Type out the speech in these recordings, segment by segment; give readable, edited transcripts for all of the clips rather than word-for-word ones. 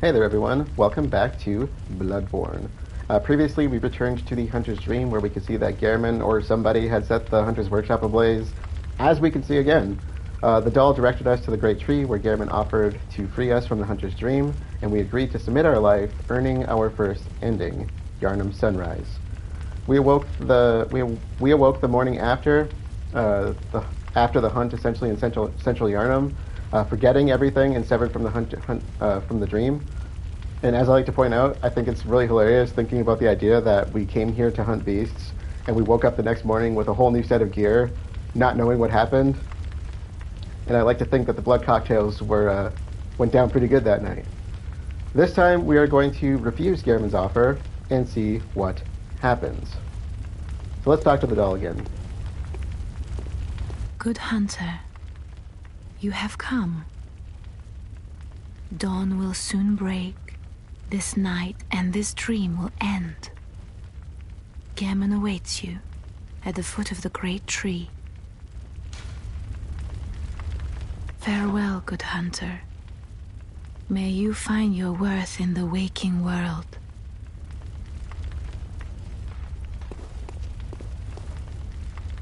Hey there everyone, welcome back to Bloodborne. Previously we returned to the Hunter's Dream where we could see that Gehrman or somebody had set the Hunter's Workshop ablaze. As we can see again, the doll directed us to the Great Tree where Gehrman offered to free us from the Hunter's Dream, and we agreed to submit our life, earning our first ending, Yharnam's Sunrise. We awoke the morning after, after the hunt essentially in Central Yharnam, forgetting everything and severed from the from the dream. And as I like to point out, I think it's really hilarious thinking about the idea that we came here to hunt beasts, and we woke up the next morning with a whole new set of gear, not knowing what happened. And I like to think that the blood cocktails went down pretty good that night. This time, we are going to refuse Gehrman's offer and see what happens. So let's talk to the doll again. Good hunter, you have come. Dawn will soon break. This night and this dream will end. Gehrman awaits you at the foot of the great tree. Farewell, good hunter. May you find your worth in the waking world.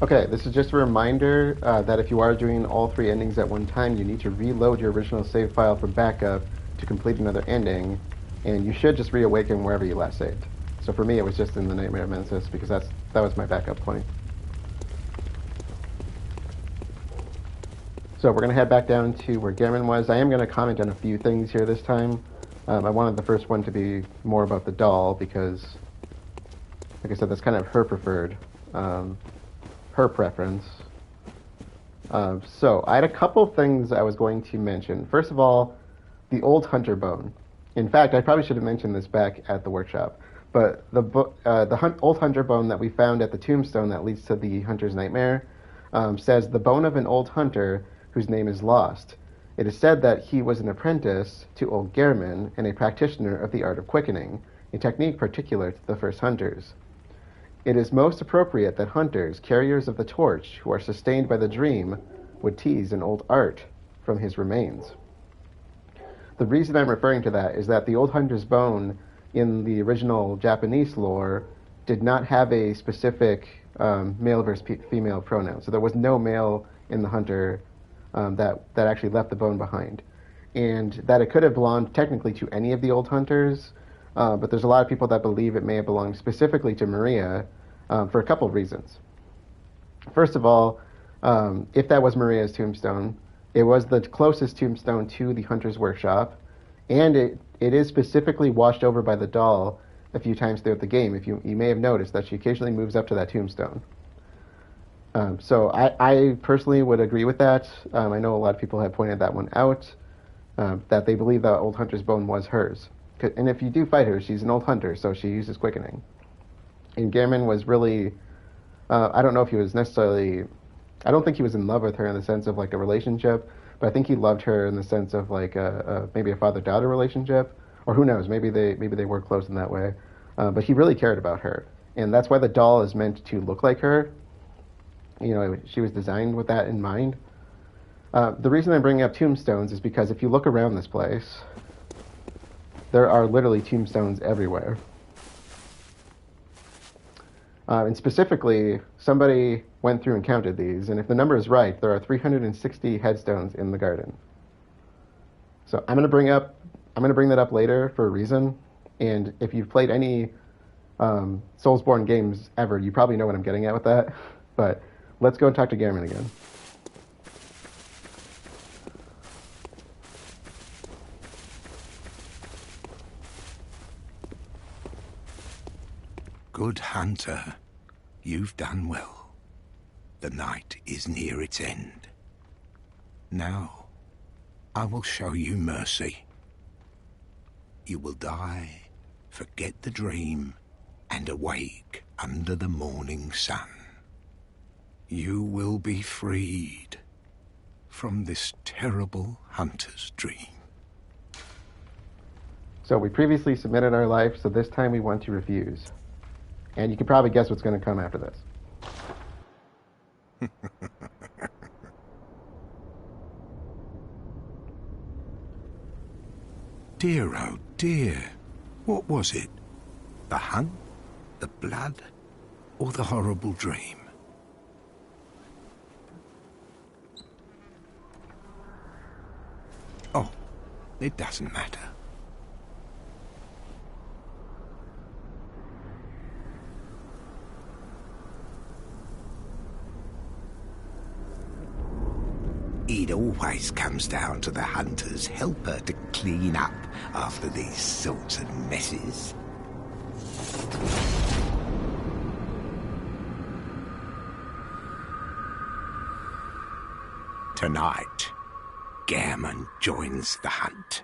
Okay, this is just a reminder that if you are doing all three endings at one time, you need to reload your original save file for backup to complete another ending, and you should just reawaken wherever you last saved. So for me, it was just in the Nightmare of Mensis because that was my backup point. So we're going to head back down to where Gehrman was. I am going to comment on a few things here this time. I wanted the first one to be more about the doll because, like I said, that's kind of her preferred. Her preference. So I had a couple things I was going to mention. First of all, the old hunter bone. In fact, I probably should have mentioned this back at the workshop, but the old hunter bone that we found at the tombstone that leads to the hunter's nightmare says the bone of an old hunter whose name is lost. It is said that he was an apprentice to old Gehrman and a practitioner of the art of quickening, a technique particular to the first hunters. It is most appropriate that hunters, carriers of the torch, who are sustained by the dream, would tease an old art from his remains. The reason I'm referring to that is that the old hunter's bone in the original Japanese lore did not have a specific male versus female pronoun. So there was no male in the hunter that actually left the bone behind. And that it could have belonged technically to any of the old hunters, but there's a lot of people that believe it may have belonged specifically to Maria for a couple of reasons. First of all, if that was Maria's tombstone, it was the closest tombstone to the Hunter's Workshop, and it is specifically watched over by the doll a few times throughout the game. If you may have noticed that she occasionally moves up to that tombstone. So I personally would agree with that. I know a lot of people have pointed that one out, that they believe the old hunter's bone was hers. And if you do fight her, she's an old hunter, so she uses quickening. And Gehrman was really, I don't know if he was necessarily, I don't think he was in love with her in the sense of like a relationship, but I think he loved her in the sense of like maybe a father-daughter relationship, or who knows, maybe they were close in that way. But he really cared about her, and that's why the doll is meant to look like her. You know, she was designed with that in mind. The reason I'm bringing up tombstones is because if you look around this place, there are literally tombstones everywhere. And specifically, somebody went through and counted these, and if the number is right, there are 360 headstones in the garden. So I'm going to bring that up later for a reason. And if you've played any Soulsborne games ever, you probably know what I'm getting at with that. But let's go and talk to Gehrman again. Good hunter, you've done well. The night is near its end. Now, I will show you mercy. You will die, forget the dream, and awake under the morning sun. You will be freed from this terrible hunter's dream. So we previously submitted our life, so this time we want to refuse. And you can probably guess what's going to come after this. Dear old dear. What was it? The hunt? The blood? Or the horrible dream? Oh, it doesn't matter. It always comes down to the hunter's helper to clean up after these sorts of messes. Tonight, Gehrman joins the hunt.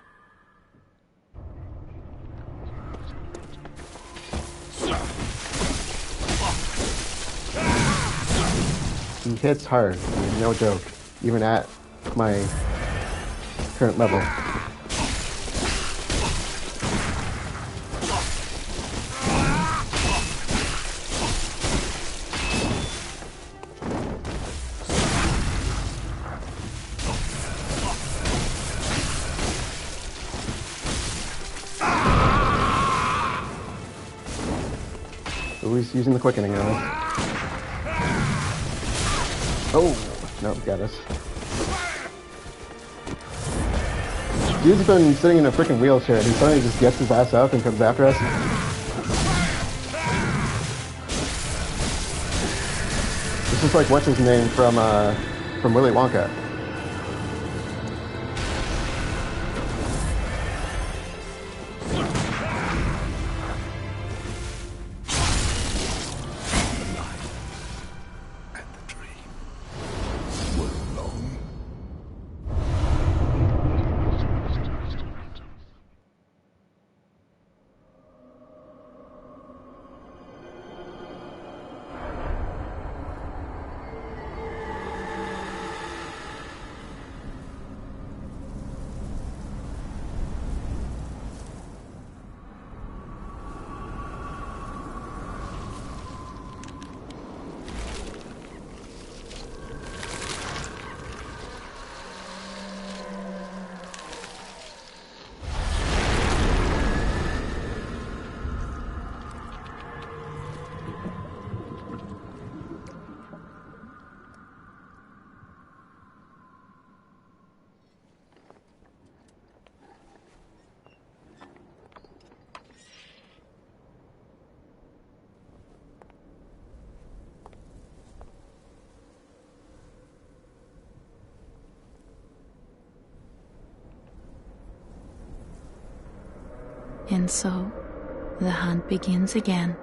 He hits hard, no joke, even at my current level. Oh, he's using the quickening on us. Oh, no, got us. Dude's been sitting in a freaking wheelchair and he suddenly just gets his ass up and comes after us. This is like what's his name from Willy Wonka. And so, the hunt begins again.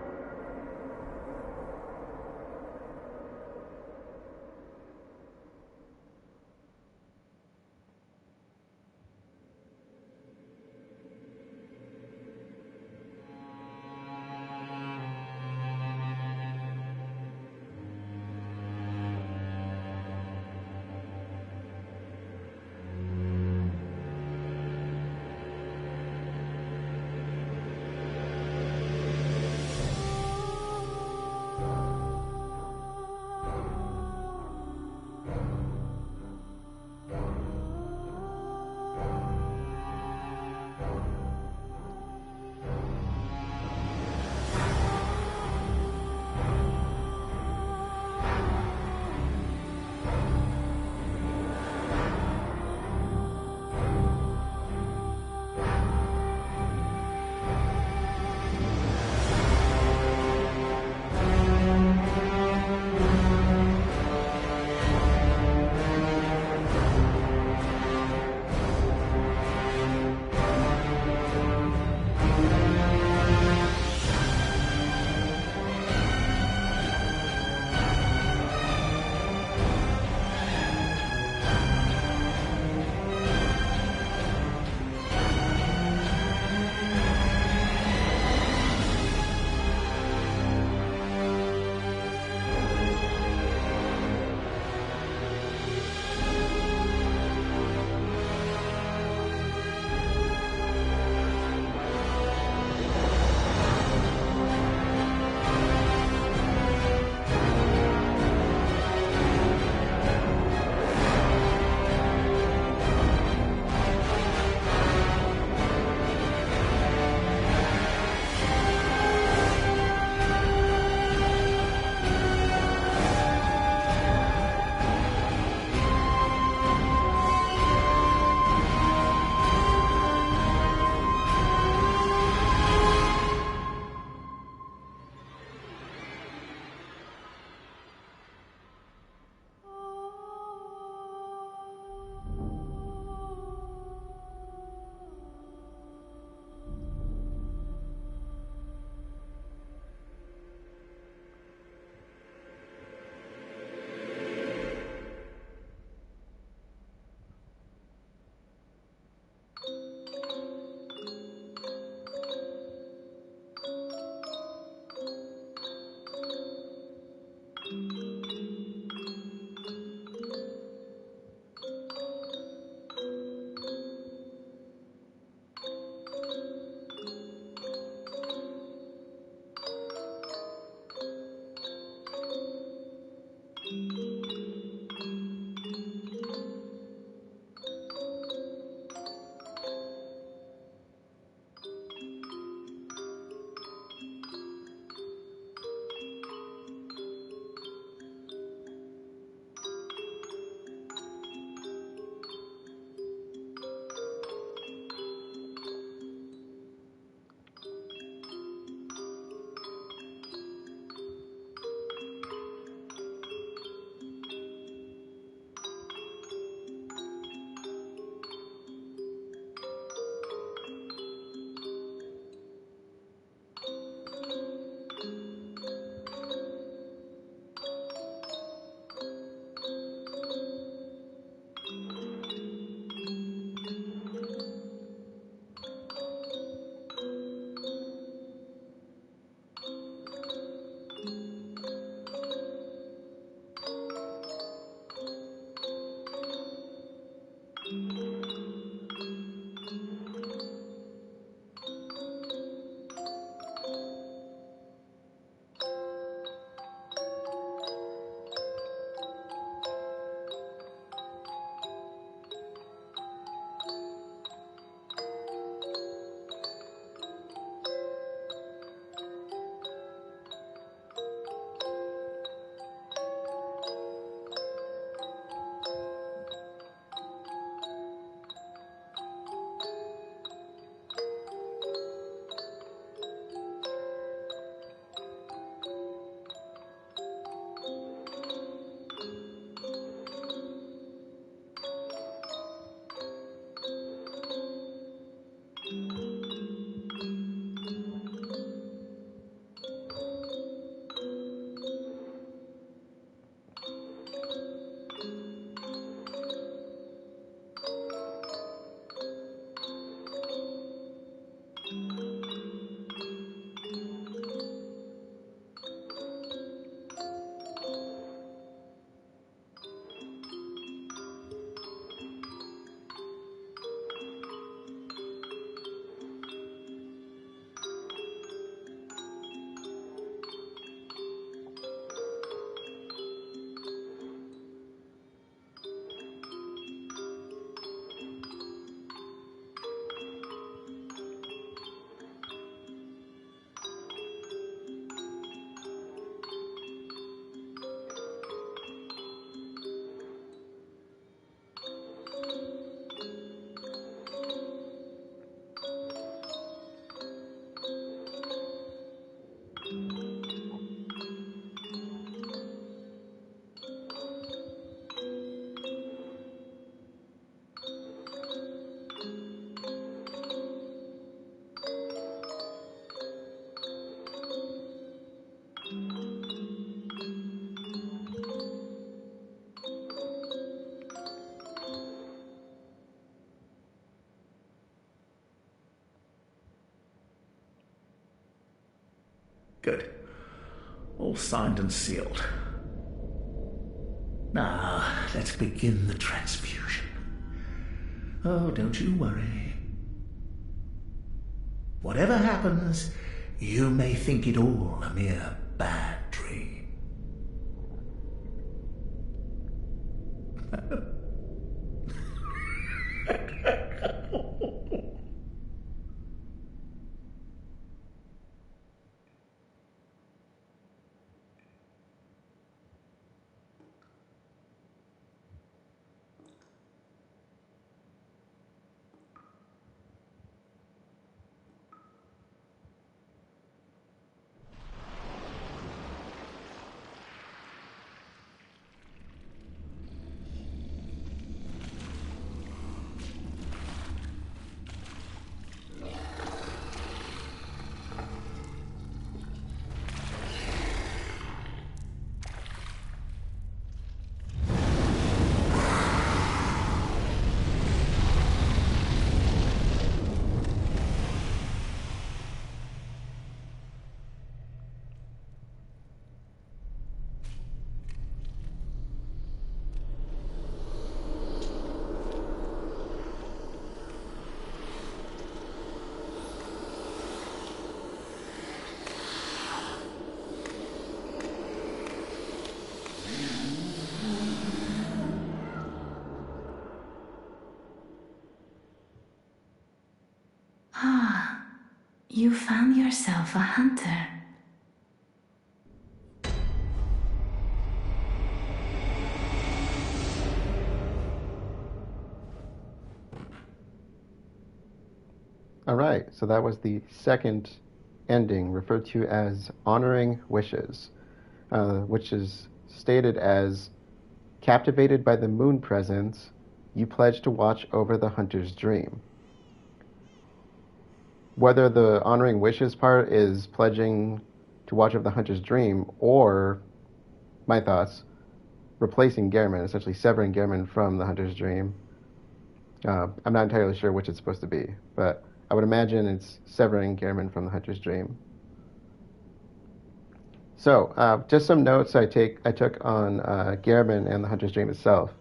Good. All signed and sealed. Now, let's begin the transfusion. Oh, don't you worry. Whatever happens, you may think it all a mere bad dream. Ah, you found yourself a hunter. All right, so that was the second ending, referred to as Honoring Wishes, which is stated as captivated by the moon presence, you pledge to watch over the hunter's dream. Whether the honoring wishes part is pledging to watch over the hunter's dream, or, my thoughts, replacing Gehrman, essentially severing Gehrman from the hunter's dream. I'm not entirely sure which it's supposed to be, but I would imagine it's severing Gehrman from the hunter's dream. So, just some notes I took on Gehrman and the hunter's dream itself.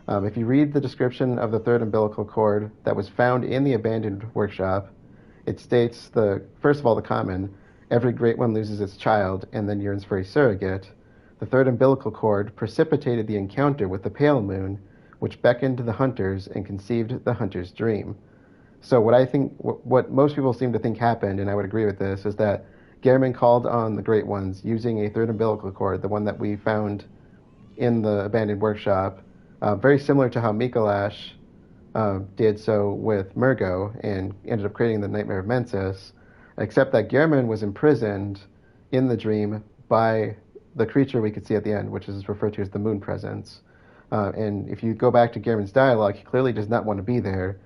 If you read the description of the third umbilical cord that was found in the abandoned workshop, it states first of all, the common, every great one loses its child and then yearns for a surrogate. The third umbilical cord precipitated the encounter with the pale moon, which beckoned the hunters and conceived the hunter's dream. So what most people seem to think happened, and I would agree with this, is that Gehrman called on the Great Ones using a third umbilical cord, the one that we found in the abandoned workshop, very similar to how Mikolash did so with Murgo and ended up creating the Nightmare of Mensis, except that Gehrman was imprisoned in the dream by the creature we could see at the end, which is referred to as the Moon Presence. And if you go back to Gehrman's dialogue, he clearly does not want to be there,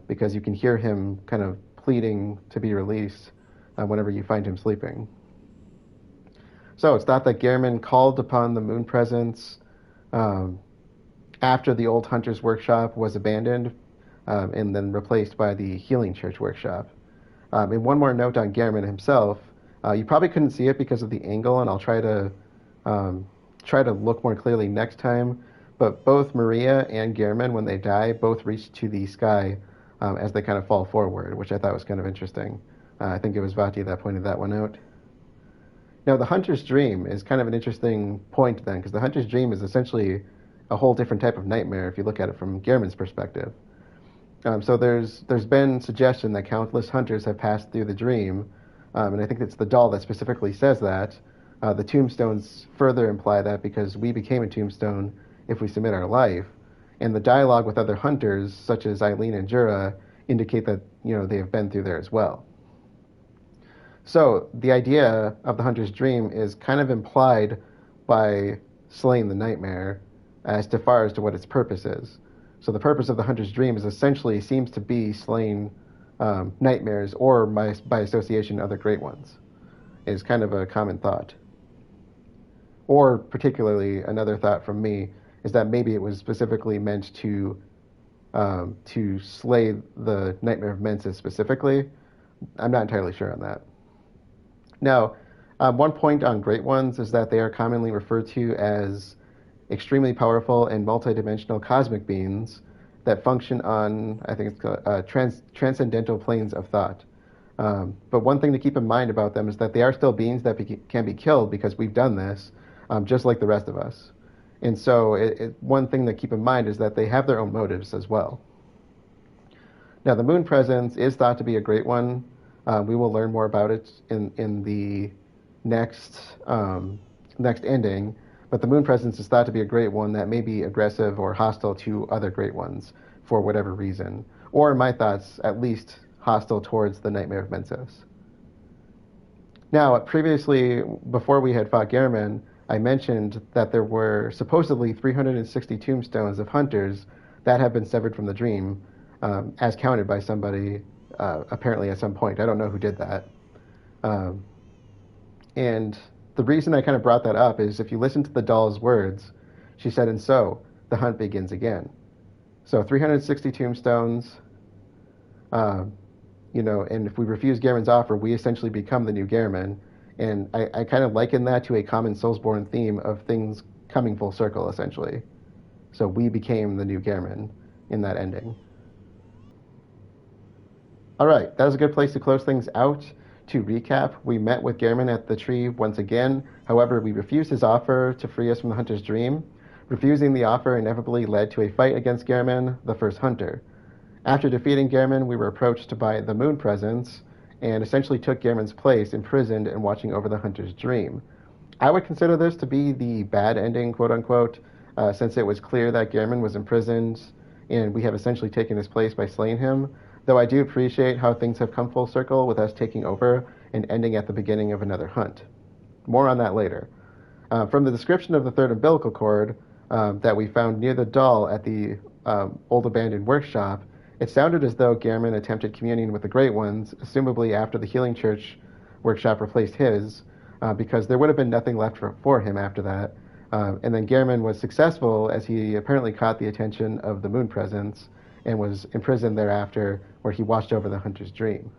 because you can hear him kind of pleading to be released whenever you find him sleeping. So it's thought that Gehrman called upon the Moon Presence after the old Hunter's Workshop was abandoned and then replaced by the Healing Church Workshop. And one more note on Gehrman himself. You probably couldn't see it because of the angle, and I'll try to look more clearly next time. But both Maria and Gehrman, when they die, both reach to the sky as they kind of fall forward, which I thought was kind of interesting. I think it was Vati that pointed that one out. Now, the Hunter's Dream is kind of an interesting point then, because the Hunter's Dream is essentially a whole different type of nightmare if you look at it from Gehrman's perspective. So there's been suggestion that countless hunters have passed through the dream, and I think it's the doll that specifically says that. The tombstones further imply that because we became a tombstone if we submit our life, and the dialogue with other hunters, such as Eileen and Jura, indicate that they have been through there as well. So the idea of the hunter's dream is kind of implied by slaying the nightmare as far as to what its purpose is. So the purpose of the hunter's dream is essentially seems to be slaying nightmares, or by association other great ones, is kind of a common thought. Or particularly another thought from me is that maybe it was specifically meant to slay the Nightmare of Mensis specifically. I'm not entirely sure on that. Now, One point on Great Ones is that they are commonly referred to as extremely powerful and multidimensional cosmic beings that function on, I think it's called, transcendental planes of thought. But one thing to keep in mind about them is that they are still beings that can be killed because we've done this, just like the rest of us. And so one thing to keep in mind is that they have their own motives as well. Now, the moon presence is thought to be a great one. We will learn more about it in the next ending. But the moon presence is thought to be a great one that may be aggressive or hostile to other great ones for whatever reason. Or, in my thoughts, at least hostile towards the Nightmare of Mensis. Now, previously, before we had fought Gehrman, I mentioned that there were supposedly 360 tombstones of hunters that have been severed from the dream, as counted by somebody, apparently at some point. I don't know who did that. And the reason I kind of brought that up is if you listen to the doll's words, she said, and so, the hunt begins again. So 360 tombstones, and if we refuse Gehrman's offer, we essentially become the new Gehrman. And I kind of liken that to a common Soulsborne theme of things coming full circle, essentially. So we became the new Gehrman in that ending. All right, that was a good place to close things out. To recap, we met with Gehrman at the tree once again. However, we refused his offer to free us from the hunter's dream. Refusing the offer inevitably led to a fight against Gehrman, the first hunter. After defeating Gehrman, we were approached by the moon presence and essentially took Gehrman's place, imprisoned and watching over the hunter's dream. I would consider this to be the bad ending, quote unquote, since it was clear that Gehrman was imprisoned and we have essentially taken his place by slaying him. Though I do appreciate how things have come full circle with us taking over and ending at the beginning of another hunt. More on that later. From the description of the third umbilical cord that we found near the doll at the old abandoned workshop, it sounded as though Gehrman attempted communion with the Great Ones, assumably after the Healing Church workshop replaced his, because there would have been nothing left for him after that. And then Gehrman was successful as he apparently caught the attention of the moon presence and was imprisoned thereafter, where he watched over the hunter's dream.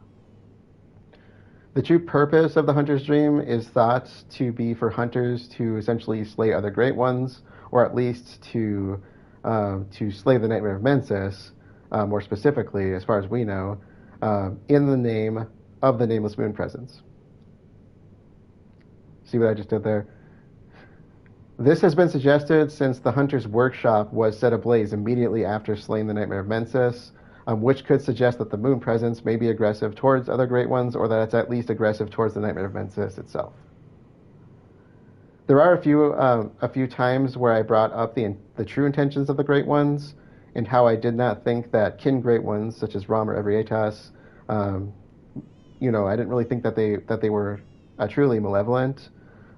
The true purpose of the hunter's dream is thought to be for hunters to essentially slay other great ones, or at least to slay the Nightmare of Mensis, more specifically, as far as we know, in the name of the nameless moon presence. See what I just did there? This has been suggested since the hunter's workshop was set ablaze immediately after slaying the Nightmare of Mensis, which could suggest that the moon presence may be aggressive towards other great ones, or that it's at least aggressive towards the Nightmare of Mensis itself. There are a few times where I brought up the true intentions of the great ones, and how I did not think that kin great ones, such as Ram or Evrietas, I didn't really think that they were truly malevolent.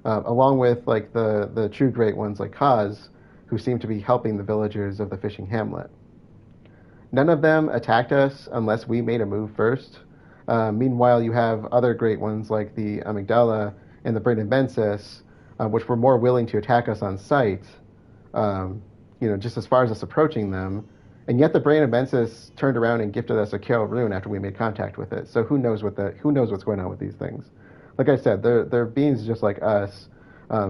Along with like the true great ones like Kaz, who seem to be helping the villagers of the fishing hamlet. None of them attacked us unless we made a move first. Meanwhile, you have other great ones like the Amygdala and the Brain of Mensis, which were more willing to attack us on sight, just as far as us approaching them. And yet the Brain of Mensis turned around and gifted us a Kill rune after we made contact with it. So who knows what's going on with these things. Like I said, they're beings just like us.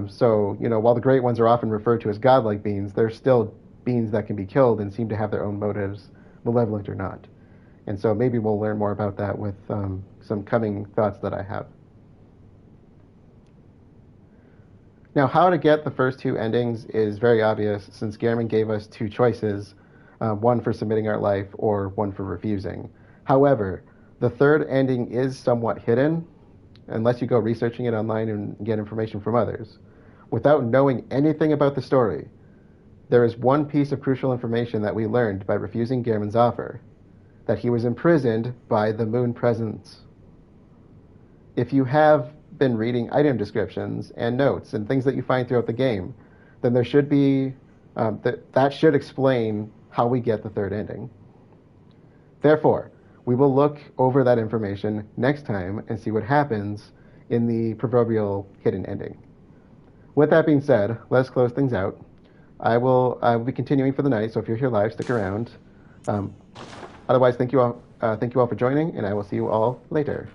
So, while the great ones are often referred to as godlike beings, they're still beings that can be killed and seem to have their own motives, malevolent or not. And so maybe we'll learn more about that with some coming thoughts that I have. Now, how to get the first two endings is very obvious, since Gehrman gave us two choices, one for submitting our life or one for refusing. However, the third ending is somewhat hidden, unless you go researching it online and get information from others. Without knowing anything about the story, there is one piece of crucial information that we learned by refusing Gehrman's offer, that he was imprisoned by the moon presence. If you have been reading item descriptions and notes and things that you find throughout the game, then there should be, that should explain how we get the third ending. Therefore, we will look over that information next time and see what happens in the proverbial hidden ending. With that being said, let's close things out. I will be continuing for the night, so if you're here live, stick around. Otherwise, thank you all for joining, and I will see you all later.